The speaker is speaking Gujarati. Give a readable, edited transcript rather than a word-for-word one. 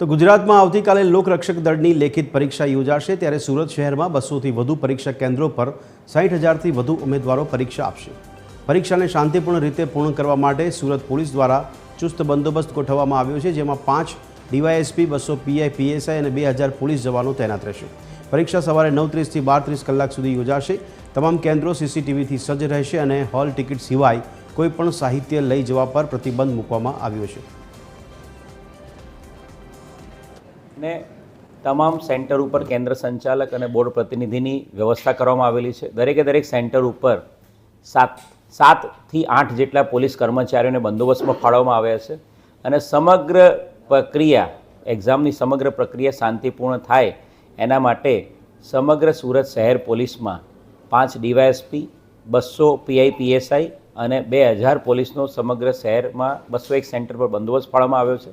તો ગુજરાતમાં આવતીકાલે લોકરક્ષક દળની લેખિત પરીક્ષા યોજાશે ત્યારે સુરત શહેરમાં 200થી વધુ પરીક્ષા કેન્દ્રો પર 60,000થી વધુ ઉમેદવારો પરીક્ષા આપશે। પરીક્ષાને શાંતિપૂર્ણ રીતે પૂર્ણ કરવા માટે સુરત પોલીસ દ્વારા ચુસ્ત બંદોબસ્ત ગોઠવવામાં આવ્યો છે, જેમાં 5 ડીવાયએસપી, 200 પીઆઈ, પીએસઆઈ અને 2000 પોલીસ જવાનો તૈનાત રહેશે। પરીક્ષા સવારે 9:30 થી 12:30 કલાક સુધી યોજાશે। તમામ કેન્દ્રો સીસીટીવીથી સજ્જ રહેશે અને હોલ ટિકિટ સિવાય કોઈપણ સાહિત્ય લઈ જવા પર પ્રતિબંધ મૂકવામાં આવ્યો છે। ને તમામ સેન્ટર ઉપર કેન્દ્ર સંચાલક અને બોર્ડ પ્રતિનિધિની વ્યવસ્થા કરવામાં આવેલી છે। દરેક સેન્ટર ઉપર 7 થી 8 જેટલા પોલીસ કર્મચારીઓને બંદોબસ્તમાં ફાળવવામાં આવ્યા છે અને સમગ્ર પ્રક્રિયા એક્ઝામની સમગ્ર પ્રક્રિયા શાંતિપૂર્ણ થાય એના માટે સમગ્ર સુરત શહેર પોલીસમાં 5 ડીવાયએસપી, 200 પીઆઈ, પીએસઆઈ અને 2000 પોલીસનો સમગ્ર શહેરમાં 201 સેન્ટર પર બંદોબસ્ત ફાળવવામાં આવ્યો છે।